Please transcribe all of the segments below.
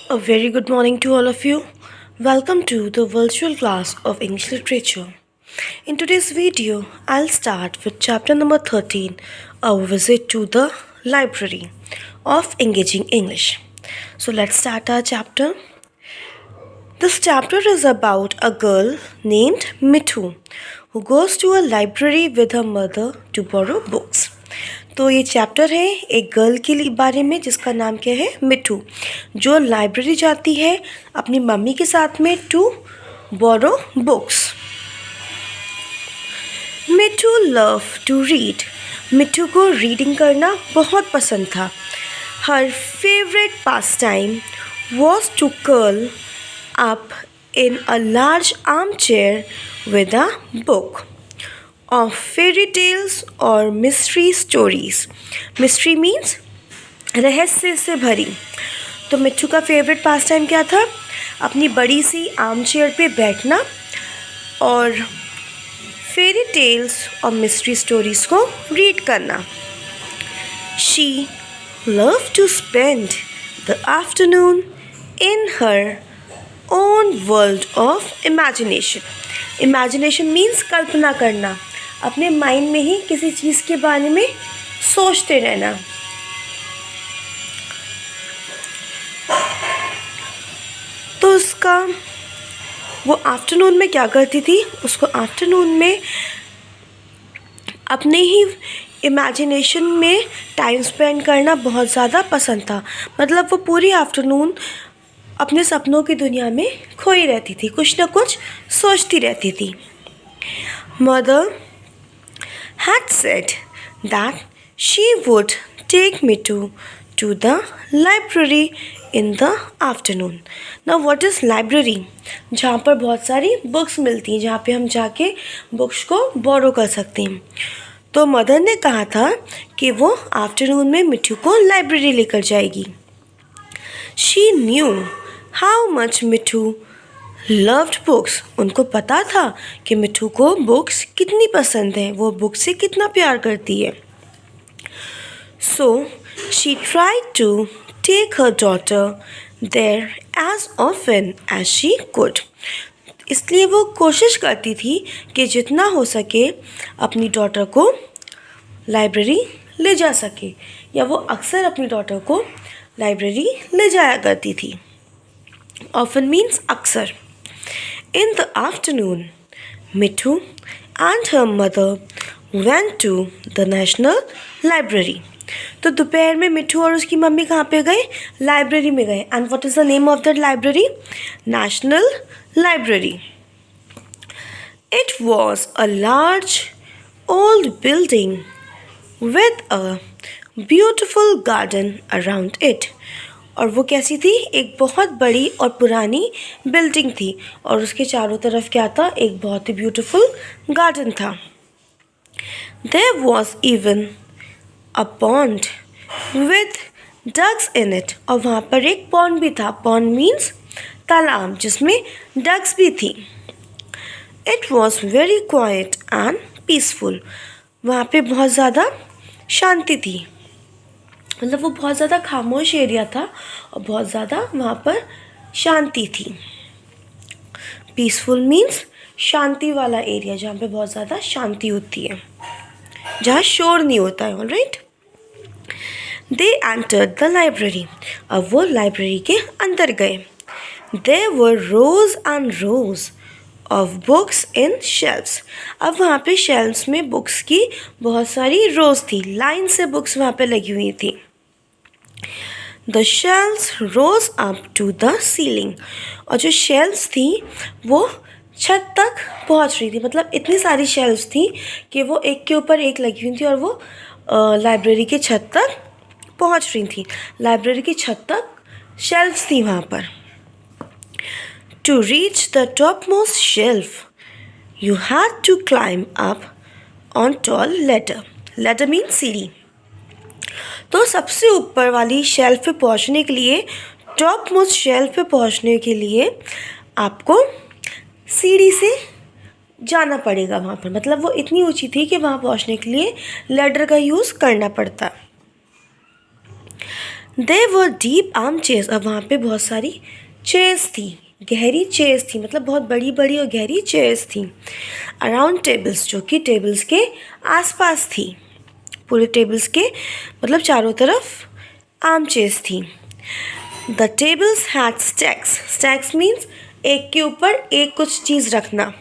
A very good morning to all of you. Welcome to the virtual class of English Literature. In today's video, I'll start with chapter number 13, a visit to the library of engaging English. So let's start our chapter. This chapter is about a girl named Mithu who goes to a library with her mother to borrow books. तो ये chapter है एक girl के बारे में जिसका नाम क्या है मिठू, जो लाइब्रेरी जाती है अपनी मम्मी के साथ में to borrow books. Mithu love to read. Mithu को रीडिंग करना बहुत पसंद था। Her favourite pastime was to curl up in a large armchair with a book of fairy tales or mystery stories. Mystery means रहस्य से भरी। तो मिट्ठू का फेवरेट पास टाइम क्या था? अपनी बड़ी सी आर्म चेयर पे बैठना और फेरी टेल्स और मिस्ट्री स्टोरीज को रीड करना। She loved to spend the afternoon in her own world of imagination. Imagination means कल्पना करना, अपने माइंड में ही किसी चीज़ के बारे में सोचते रहना। तो उसका वो आफ्टरनून में क्या करती थी? उसको आफ्टरनून में अपने ही इमेजिनेशन में टाइम स्पेंड करना बहुत ज़्यादा पसंद था। मतलब वो पूरी आफ्टरनून अपने सपनों की दुनिया में खोई रहती थी, कुछ ना कुछ सोचती रहती थी। Mother had said that she would take Mithu to the library in the afternoon. Now what is library? जहाँ पर बहुत सारी बुक्स मिलती हैं, जहाँ पे हम जाके बुक्स को बोरो कर सकते हैं। तो मदर ने कहा था कि वो आफ्टरनून में मिठू को लाइब्रेरी लेकर जाएगी। She knew how much Mithu loved books. उनको पता था कि मिठू को बुक्स कितनी पसंद है, वो बुक्स से कितना प्यार करती है। So she tried to take her daughter there as often as she could. इसलिए वो कोशिश करती थी कि जितना हो सके अपनी डॉटर को लाइब्रेरी ले जा सके, या वो अक्सर अपनी डॉटर को लाइब्रेरी ले जाया करती थी। ऑफन मीन्स अक्सर। In the afternoon, Mithu and her mother went to the National Library. तो दोपहर में मिठू और उसकी मम्मी कहाँ पे गए? लाइब्रेरी में गए। And what is the name of that library? National library. It was a large old building with a beautiful garden around it. और वो कैसी थी? एक बहुत बड़ी और पुरानी बिल्डिंग थी और उसके चारों तरफ क्या था? एक बहुत ही ब्यूटीफुल गार्डन था। There was even a pond with ducks in it. और वहाँ पर एक पॉन्ड भी था। पॉन्ड मीन्स तालाब, जिसमें डक्स भी थी। It was very quiet and peaceful. वहाँ पे बहुत ज़्यादा शांति थी। मतलब वो बहुत ज़्यादा खामोश एरिया था और बहुत ज़्यादा वहाँ पर शांति थी। पीसफुल मीन्स शांति वाला एरिया, जहाँ पे बहुत ज़्यादा शांति होती है, जहाँ शोर नहीं होता है। Alright. They entered the library. अब वो लाइब्रेरी के अंदर गए। There were rows and rows of books in shelves. अब वहाँ पे शेल्व्स में बुक्स की बहुत सारी रोज थी, लाइन से बुक्स वहाँ पे लगी हुई थी। The shelves rose up to the ceiling. और जो शेल्व्स थी वो छत तक पहुँच रही थी। मतलब इतनी सारी शेल्व्स थी कि वो एक के ऊपर एक लगी हुई थी और वो लाइब्रेरी के छत तक पहुँच रही थी। लाइब्रेरी की छत तक शेल्व्स थी वहाँ पर। To reach the topmost shelf, you had to climb up on tall ladder. Ladder means सीढ़ी। तो सबसे ऊपर वाली शेल्फ पे पहुंचने के लिए, टॉप मोस्ट शेल्फ पे पहुंचने के लिए आपको सीढ़ी से जाना पड़ेगा वहाँ पर। मतलब वो इतनी ऊंची थी कि वहाँ पहुँचने के लिए लैडर का यूज़ करना पड़ता। There were deep arm chairs. अब वहाँ पे बहुत सारी चेयर्स थी, गहरी चेयर्स थी, मतलब बहुत बड़ी बड़ी और गहरी चेयर्स थी. अराउंड टेबल्स, जो कि टेबल्स के आसपास थी, पूरे टेबल्स के मतलब चारों तरफ आर्म चेयर्स थी. The tables had stacks. Stacks means एक के ऊपर एक कुछ चीज़ रखना.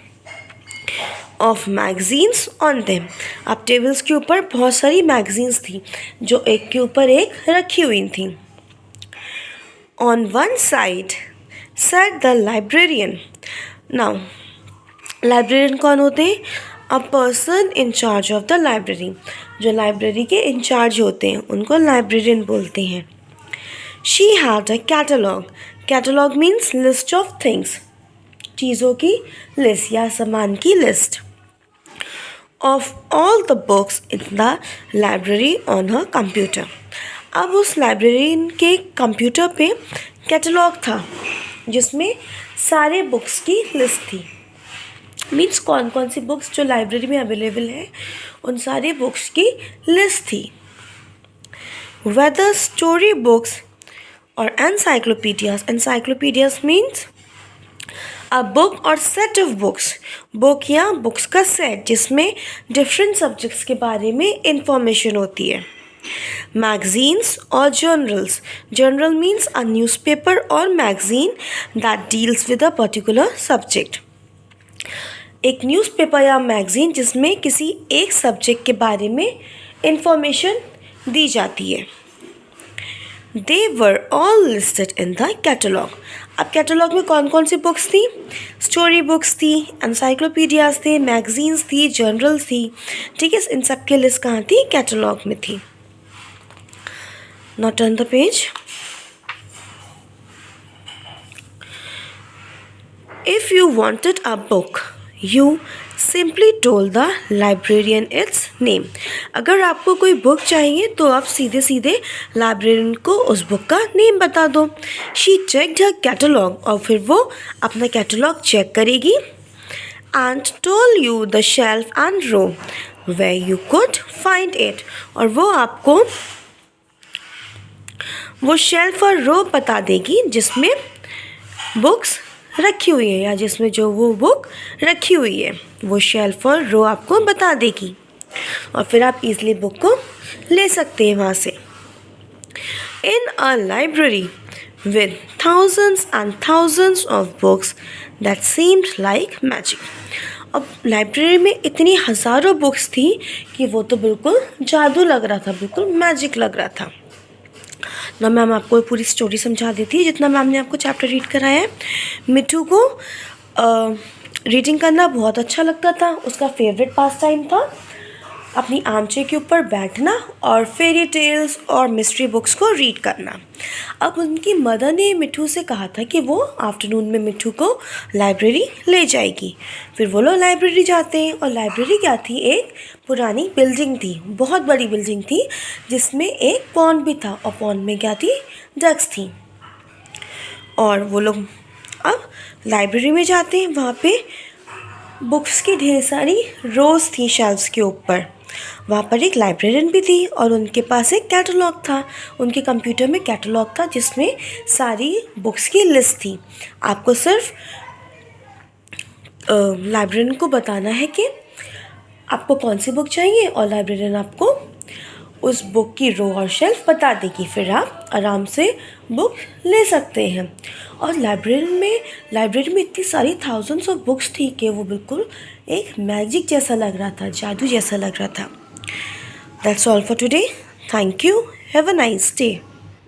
Of magazines on them. अब टेबल्स के ऊपर बहुत सारी मैगजीन्स थी जो एक के ऊपर एक रखी हुई थी. On one side sat the librarian. Now librarian कौन होते हैं? A person in charge of the library. जो लाइब्रेरी के इंचार्ज होते हैं उनको लाइब्रेरियन बोलते हैं. She had a catalogue. Catalogue means list of things, चीज़ों की लिस्ट या सामान की list. Of all the books in the library on her computer. अब उस लाइब्रेरियन के कंप्यूटर पे कैटलॉग था जिसमें सारे बुक्स की लिस्ट थी. मीन्स कौन कौन सी बुक्स जो लाइब्रेरी में अवेलेबल है उन सारे बुक्स की लिस्ट थी. वेदर स्टोरी बुक्स और encyclopaedias. Encyclopaedias means a book और सेट ऑफ बुक्स. बुक या बुक्स का सेट जिसमें डिफरेंट सब्जेक्ट्स के बारे में इंफॉर्मेशन होती है. मैगजीन्स और journals. Journal means a newspaper और magazine that deals with a particular subject. एक न्यूज़पेपर या मैगजीन जिसमें किसी एक सब्जेक्ट के बारे में इंफॉर्मेशन दी जाती है. They were all listed in the catalog. अब कैटलॉग में कौन कौन सी बुक्स थी? स्टोरी बुक्स थी, एनसाइक्लोपीडियाज थे, मैगजीन्स थी, जर्नल्स थी. ठीक है, इन सब की लिस्ट कहाँ थी? कैटलॉग में थी. Now turn the page. If you wanted a book, you simply told the librarian its name. अगर आपको कोई बुक चाहिए तो आप सीधे सीधे लाइब्रेरियन को उस बुक का नेम बता दो. She checked her catalog. और फिर वो अपना कैटलॉग चेक करेगी. And told you the shelf and row where you could find it. और वो आपको वो शेल्फ और रो बता देगी जिसमें बुक्स रखी हुई है या जिसमें जो वो बुक रखी हुई है वो शेल्फ और रो आपको बता देगी और फिर आप इजीली बुक को ले सकते हैं वहाँ से. In a library with thousands and thousands of books that seemed like magic. अब लाइब्रेरी में इतनी हज़ारों बुक्स थी कि वो तो बिल्कुल जादू लग रहा था, बिल्कुल मैजिक लग रहा था. ना मैम आपको पूरी स्टोरी समझा देती है जितना मैम ने आपको चैप्टर रीड कराया है. मिट्ठू को रीडिंग करना बहुत अच्छा लगता था. उसका फेवरेट पास टाइम था अपनी आमचे के ऊपर बैठना और फेरी टेल्स और मिस्ट्री बुक्स को रीड करना. अब उनकी मदर ने मिट्ठू से कहा था कि वो आफ्टरनून में मिट्ठू को लाइब्रेरी ले जाएगी. फिर वो लोग लाइब्रेरी जाते हैं और लाइब्रेरी क्या थी? एक पुरानी बिल्डिंग थी, बहुत बड़ी बिल्डिंग थी जिसमें एक पॉन्ड भी था और पॉन्ड में क्या थी? डक्स थी. और वो लोग अब लाइब्रेरी में जाते हैं. वहाँ पे बुक्स की ढेर सारी रोज़ थी शेल्फ्स के ऊपर. वहाँ पर एक लाइब्रेरियन भी थी और उनके पास एक कैटलॉग था. उनके कंप्यूटर में कैटलॉग था जिसमें सारी बुक्स की लिस्ट थी. आपको सिर्फ लाइब्रेरियन को बताना है कि आपको कौन सी बुक चाहिए और लाइब्रेरियन आपको उस बुक की रो और शेल्फ बता देगी. फिर आप आराम से बुक ले सकते हैं. और लाइब्रेरी में इतनी सारी थाउजेंड्स ऑफ बुक्स थी कि वो बिल्कुल एक मैजिक जैसा लग रहा था, जादू जैसा लग रहा था. That's all for today. Thank you. Have a nice day.